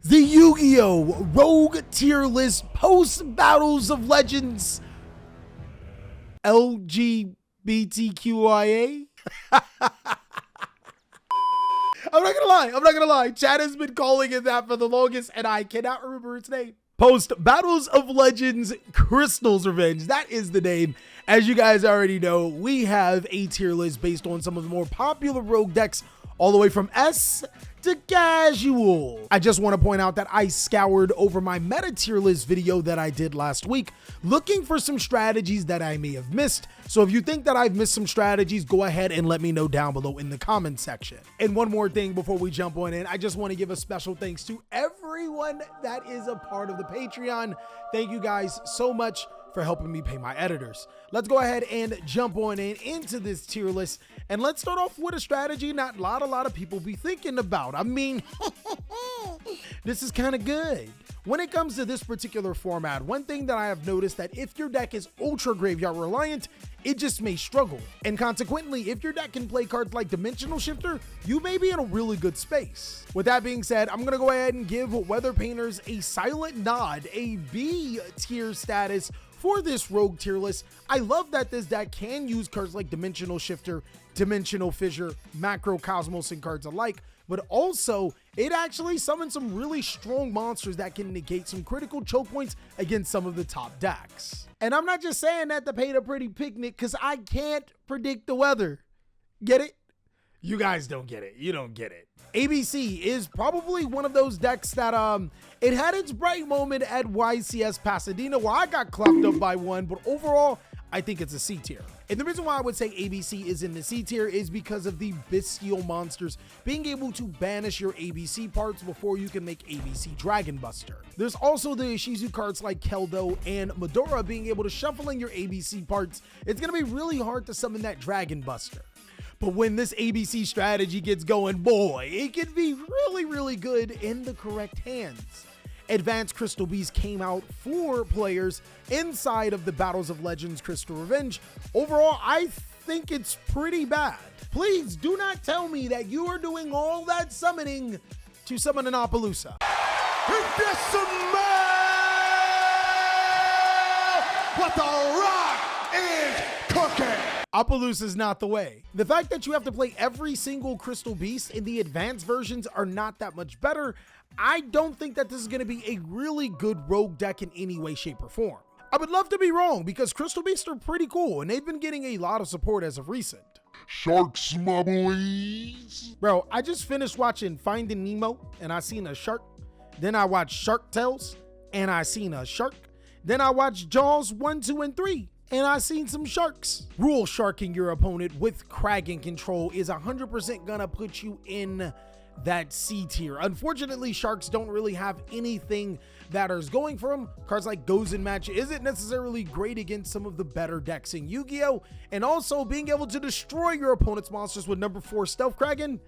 The Yu-Gi-Oh! Rogue tier list post Battles of Legends LGBTQIA. I'm not gonna lie. Chad has been calling it that for the longest, and I cannot remember its name. Post Battles of Legends Crystal's Revenge. That is the name. As you guys already know, we have a tier list based on some of the more popular rogue decks, all the way from S to casual. I just want to point out that I scoured over my meta tier list video that I did last week, looking for some strategies that I may have missed. So if you think that I've missed some strategies, go ahead and let me know down below in the comment section. And one more thing before we jump on in, I just want to give a special thanks to everyone that is a part of the Patreon. Thank you guys so much for helping me pay my editors. Let's go ahead and jump on into this tier list, and let's start off with a strategy not a lot of people be thinking about. I mean, this is kind of good. When it comes to this particular format, one thing that I have noticed that if your deck is ultra graveyard reliant, it just may struggle. And consequently, if your deck can play cards like Dimensional Shifter, you may be in a really good space. With that being said, I'm gonna go ahead and give Weather Painters a silent nod, a B tier status for this rogue tier list. I love that this deck can use cards like Dimensional Shifter, Dimensional Fissure, Macrocosmos, and cards alike, but also it actually summons some really strong monsters that can negate some critical choke points against some of the top decks. And I'm not just saying that to paint a pretty picnic, because I can't predict the weather. Get it? You guys don't get it. You don't get it. ABC is probably one of those decks that it had its bright moment at YCS Pasadena where I got clocked up by one, but overall I think it's a C tier. And the reason why I would say ABC is in the C tier is because of the bestial monsters being able to banish your ABC parts before you can make ABC Dragon Buster. There's also the Ishizu cards like Keldo and Medora being able to shuffle in your ABC parts. It's gonna be really hard to summon that Dragon Buster. But when this ABC strategy gets going, boy, it can be really good in the correct hands. Advanced Crystal Beast came out for players inside of the Battles of Legends Crystal Revenge. Overall, I think it's pretty bad. Please do not tell me that you are doing all that summoning to summon an Appaloosa. What the rock is cooking. Appaloosa is not the way. The fact that you have to play every single Crystal Beast in the advanced versions are not that much better. I don't think that this is going to be a really good rogue deck in any way, shape, or form. I would love to be wrong because Crystal Beasts are pretty cool and they've been getting a lot of support as of recent. Sharks, my boys. Bro, I just finished watching Finding Nemo and I seen a shark. Then I watched Shark Tales and I seen a shark. Then I watched Jaws 1, 2, and 3. And I seen some sharks. Rule sharking your opponent with Kraken control is 100% gonna put you in that C tier. Unfortunately, sharks don't really have anything that is going for them. Cards like Gozen Match isn't necessarily great against some of the better decks in Yu-Gi-Oh! And also being able to destroy your opponent's monsters with number 4 Stealth Kraken,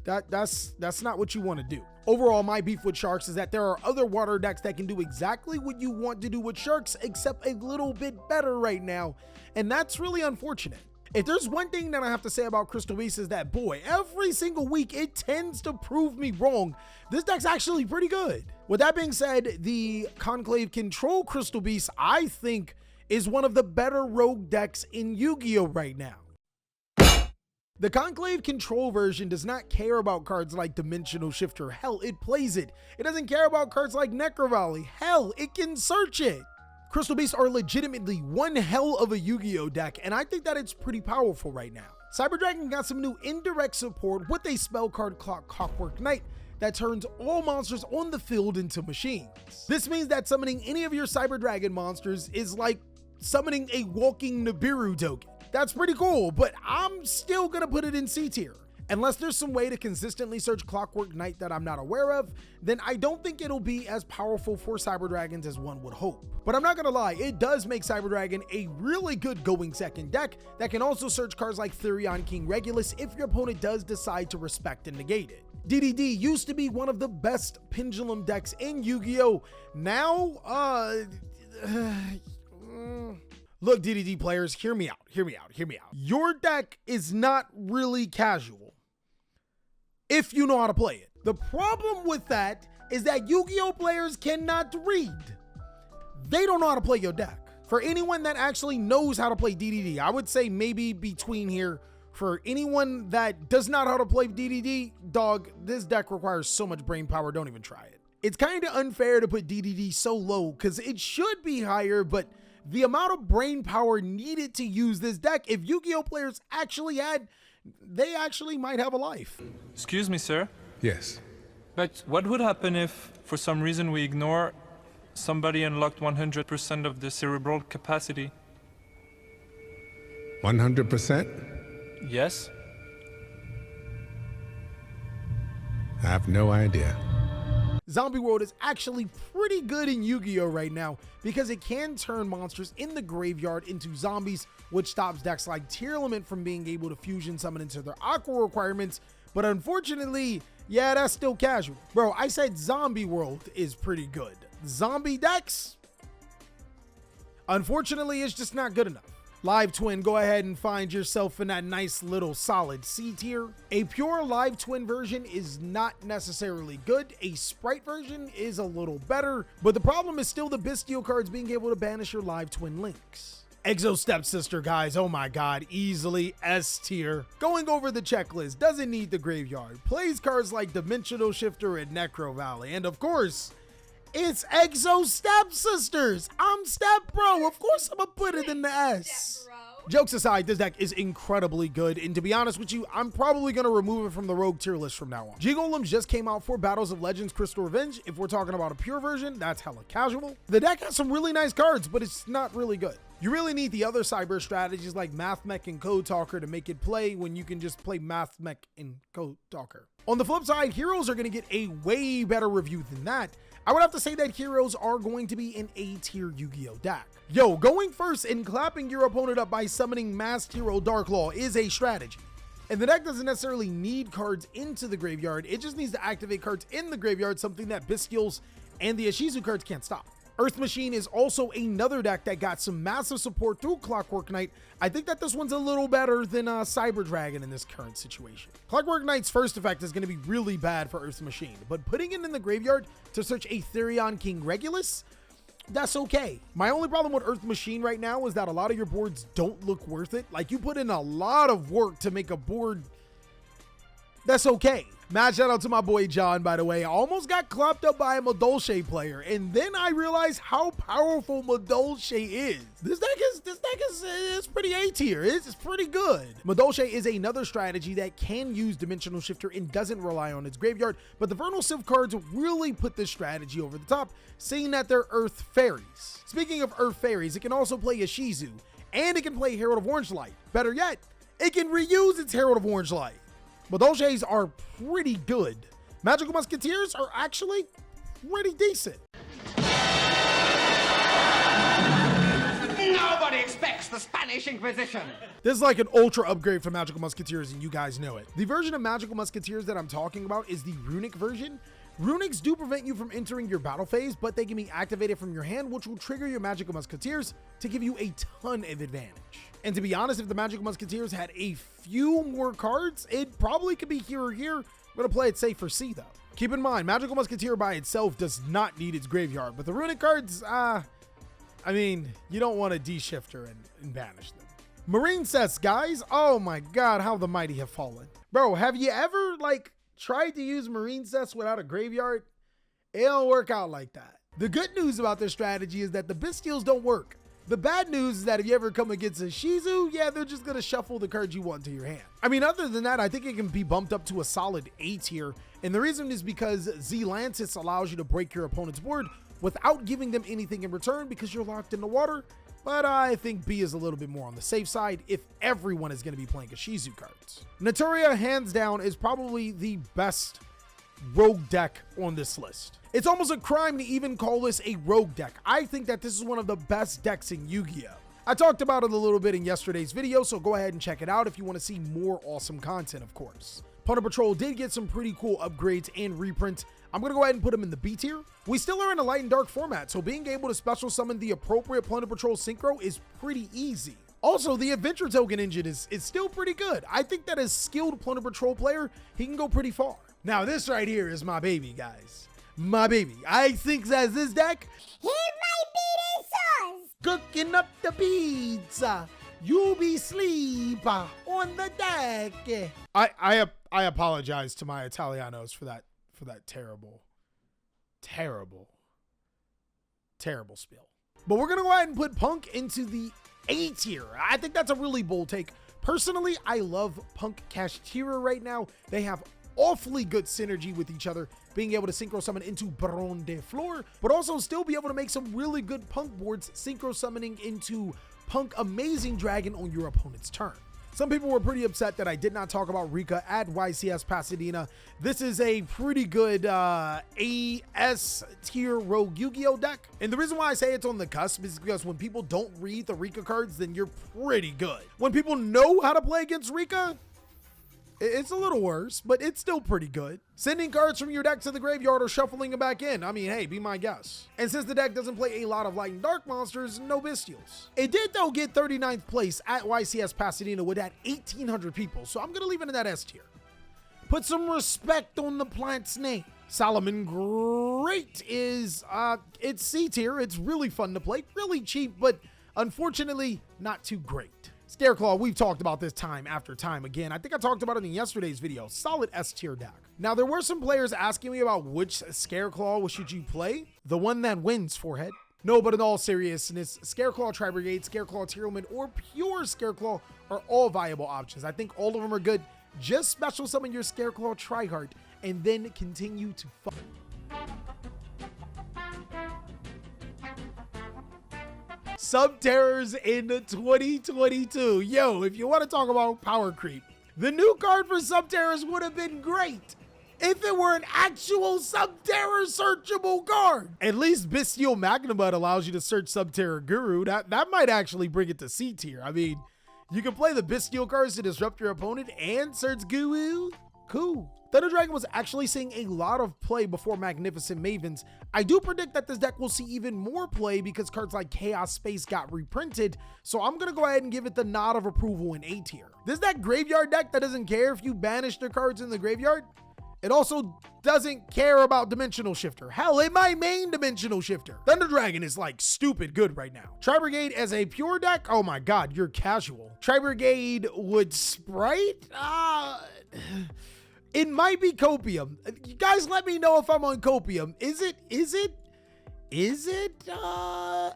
that's not what you want to do. Overall, my beef with sharks is that there are other water decks that can do exactly what you want to do with sharks, except a little bit better right now. And that's really unfortunate. If there's one thing that I have to say about Crystal Beast is that, boy, every single week it tends to prove me wrong. This deck's actually pretty good. With that being said, the Conclave Control Crystal Beast, I think, is one of the better rogue decks in Yu-Gi-Oh! Right now. The Conclave Control version does not care about cards like Dimensional Shifter. Hell, it plays it. It doesn't care about cards like Necro Valley. Hell, it can search it. Crystal Beasts are legitimately one hell of a Yu-Gi-Oh! Deck, and I think that it's pretty powerful right now. Cyber Dragon got some new indirect support with a spell card Clockwork Knight that turns all monsters on the field into machines. This means that summoning any of your Cyber Dragon monsters is like summoning a walking Nibiru token. That's pretty cool, but I'm still gonna put it in C tier. Unless there's some way to consistently search Clockwork Knight that I'm not aware of, then I don't think it'll be as powerful for Cyber Dragons as one would hope. But I'm not gonna lie, it does make Cyber Dragon a really good going second deck that can also search cards like Therion King Regulus if your opponent does decide to respect and negate it. DDD used to be one of the best pendulum decks in Yu-Gi-Oh! Now, look, DDD players, hear me out. Your deck is not really casual if you know how to play it. The problem with that is that Yu-Gi-Oh players cannot read. They don't know how to play your deck. For anyone that actually knows how to play DDD, I would say maybe between here. For anyone that does not know how to play DDD, dog, this deck requires so much brain power, don't even try it. It's kind of unfair to put DDD so low because it should be higher, but the amount of brain power needed to use this deck, if Yu-Gi-Oh players actually had, they actually might have a life. Excuse me, sir. Yes. But what would happen if, for some reason, we ignore somebody unlocked 100% of the cerebral capacity? 100%? Yes? I have no idea. Zombie World is actually pretty good in Yu-Gi-Oh right now because it can turn monsters in the graveyard into zombies, which stops decks like Tearlament from being able to fusion summon into their aqua requirements. But unfortunately, yeah, that's still casual. Bro, I said Zombie World is pretty good. Zombie decks, unfortunately, it's just not good enough. Live Twin, go ahead and find yourself in that nice little solid C tier. A pure Live Twin version is not necessarily good. A Sprite version is a little better, but the problem is still the Bestial cards being able to banish your Live Twin links. Exo Stepsister, guys, oh my god, easily S tier. Going over the checklist, doesn't need the graveyard. Plays cards like Dimensional Shifter and Necro Valley, and of course, it's Exo Stepsisters. I'm Step Bro. Of course I'm gonna put it in the S. Jokes aside, this deck is incredibly good, and to be honest with you, I'm probably gonna remove it from the Rogue tier list from now on. Golem just came out for Battles of Legends Crystal Revenge. If we're talking about a pure version, that's hella casual. The deck has some really nice cards, but it's not really good. You really need the other cyber strategies like Math Mech and Code Talker to make it play when you can just play Math Mech and Code Talker. On the flip side, heroes are gonna get a way better review than that. I would have to say that heroes are going to be an A-tier Yu-Gi-Oh deck. Yo, going first and clapping your opponent up by summoning Masked Hero Darklaw is a strategy. And the deck doesn't necessarily need cards into the graveyard, it just needs to activate cards in the graveyard, something that Bestials and the Ishizu cards can't stop. Earth Machine is also another deck that got some massive support through Clockwork Knight. I think that this one's a little better than Cyber Dragon in this current situation. Clockwork Knight's first effect is going to be really bad for Earth Machine, but putting it in the graveyard to search a Therion King Regulus, that's okay. My only problem with Earth Machine right now is that a lot of your boards don't look worth it. Like, you put in a lot of work to make a board that's okay. Mad shout out to my boy John, by the way. I almost got clapped up by a madolche player, and then I realized how powerful madolche is. This deck is pretty A tier. It's pretty good. Madolche is another strategy that can use Dimensional Shifter and doesn't rely on its graveyard, but the Vernal Sylph cards really put this strategy over the top, seeing that they're Earth Fairies. Speaking of Earth Fairies, it can also play Ishizu, and it can play Herald of Orange Light. Better yet, it can reuse its Herald of Orange Light. Madolches are pretty good. Magical Musketeers are actually pretty decent. Nobody expects the Spanish Inquisition. This is like an ultra upgrade for Magical Musketeers, and you guys know it. The version of Magical Musketeers that I'm talking about is the Runic version. Runics do prevent you from entering your battle phase, but they can be activated from your hand, which will trigger your Magical Musketeers to give you a ton of advantage. And to be honest, if the Magical Musketeers had a few more cards, it probably could be here or here. I'm gonna play it safe for C though. Keep in mind, Magical Musketeer by itself does not need its graveyard, but the Runic cards, I mean, you don't want to de-shifter and banish them. Marincess, guys, oh my god, how the mighty have fallen. Bro, have you ever, like, tried to use Marincess without a graveyard? It don't work out like that. The good news about this strategy is that the Bestials don't work. The bad news is that if you ever come against a Shizu, yeah, they're just gonna shuffle the cards you want to your hand. I mean, other than that, I think it can be bumped up to a solid A tier, and the reason is because Z-Lantis allows you to break your opponent's board without giving them anything in return because you're locked in the water, but I think B is a little bit more on the safe side if everyone is gonna be playing Ishizu cards. Naturia, hands down, is probably the best rogue deck on this list. It's almost a crime to even call this a rogue deck. I think that this is one of the best decks in Yu-Gi-Oh! I talked about it a little bit in yesterday's video, so go ahead and check it out if you want to see more awesome content, of course. Plunder Patrol did get some pretty cool upgrades and reprints. I'm going to go ahead and put them in the B tier. We still are in a light and dark format, so being able to special summon the appropriate Plunder Patrol synchro is pretty easy. Also, the Adventure Token engine is still pretty good. I think that as skilled Plunder Patrol player, he can go pretty far. Now, this right here is my baby, guys. my baby. I think that this deck, Here might be the sauce. cooking up the pizza. You be sleep on the deck. I apologize to my Italianos for that terrible spiel. But we're gonna go ahead and put Punk into the A tier. I think that's a really bold take. Personally, I love Punk Kashtira right now. They have awfully good synergy with each other, being able to synchro summon into Baron de Flor, but also still be able to make some really good Punk boards, synchro summoning into Punk Amazing Dragon on your opponent's turn. Some people were pretty upset that I did not talk about Rika at YCS Pasadena. This is a pretty good AS tier rogue Yu-Gi-Oh deck. And the reason why I say it's on the cusp is because when people don't read the Rika cards, then you're pretty good. When people know how to play against Rika, it's a little worse, but it's still pretty good. Sending cards from your deck to the graveyard or shuffling them back in. I mean, hey, be my guest. And since the deck doesn't play a lot of light and dark monsters, no bestials. It did, though, get 39th place at YCS Pasadena with that 1,800 people, so I'm going to leave it in that S tier. Put some respect on the plant's name. Solomon Great is, it's C tier. It's really fun to play, really cheap, but unfortunately, not too great. Scareclaw, we've talked about this time after time again. I think I talked about it in yesterday's video. Solid S tier deck. Now, there were some players asking me about which Scareclaw should you play. The one that wins, forehead. No, but in all seriousness, Scareclaw tri-brigade, Scareclaw Tierman, or pure Scareclaw are all viable options. I think all of them are good. Just special summon your Scareclaw Triheart and then continue to fuck. Subterrors in 2022. Yo, if you want to talk about power creep, the new card for Subterrors would have been great if it were an actual Subterror searchable card. At least Bestial Magnamud allows you to search Subterror Guru. That might actually bring it to C tier. I mean, you can play the Bestial cards to disrupt your opponent and search Guru. Cool. Thunder Dragon was actually seeing a lot of play before Magnificent Mavens. I do predict that this deck will see even more play because cards like Chaos Space got reprinted, so I'm gonna go ahead and give it the nod of approval in A tier. This deck graveyard deck that doesn't care if you banish the cards in the graveyard. It also doesn't care about Dimensional Shifter. Hell, it might main Dimensional Shifter. Thunder Dragon is like stupid good right now. Tri-Brigade as a pure deck, oh my god, you're casual. Tri-Brigade with Sprite? It might be Copium. You guys let me know if I'm on Copium. Is it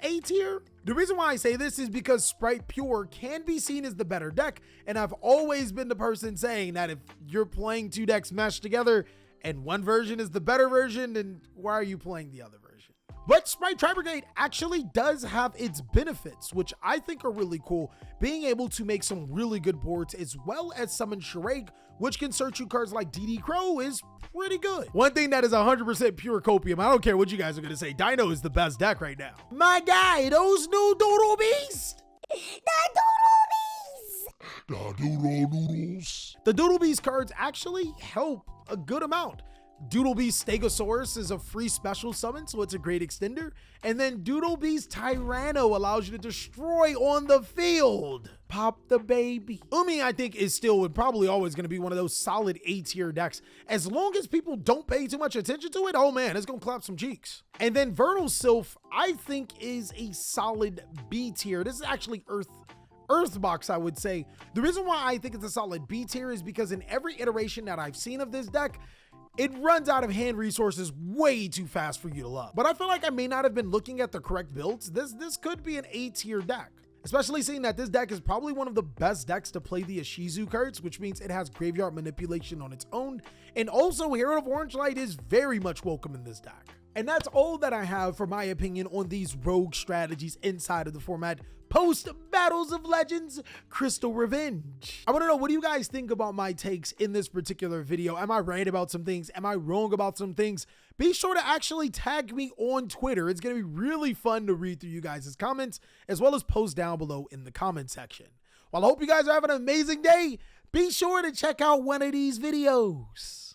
A tier? The reason why I say this is because Sprite Pure can be seen as the better deck, and I've always been the person saying that if you're playing two decks meshed together and one version is the better version, then why are you playing the other version? But Sprite Tri-Brigade actually does have its benefits, which I think are really cool. Being able to make some really good boards as well as summon Shrek, which can search you cards like DD Crow, is pretty good. One thing that is 100% pure Copium, I don't care what you guys are going to say, Dino is the best deck right now. My guy, those new Doodle Beasts! The Doodle Noodles. The Doodle Beast cards actually help a good amount. Doodle Beast Stegosaurus is a free special summon, so it's a great extender. And then Doodle Beast Tyranno allows you to destroy on the field. Pop the baby. Umi, I think, is still and probably always going to be one of those solid A tier decks. As long as people don't pay too much attention to it, oh man, it's going to clap some cheeks. And then Vernal Sylph, I think, is a solid B tier. This is actually Earthbox, I would say. The reason why I think it's a solid B tier is because in every iteration that I've seen of this deck, it runs out of hand resources way too fast for you to love. But I feel like I may not have been looking at the correct builds. This could be an A tier deck, especially seeing that this deck is probably one of the best decks to play the Ishizu cards, which means it has graveyard manipulation on its own. And also Herald of Orange Light is very much welcome in this deck. And that's all that I have for my opinion on these rogue strategies inside of the format post Battles of Legends Crystal Revenge. I want to know, what do you guys think about my takes in this particular video? Am I right about some things? Am I wrong about some things? Be sure to actually tag me on Twitter. It's going to be really fun to read through you guys' comments as well as post down below in the comment section. Well, I hope you guys are having an amazing day. Be sure to check out one of these videos.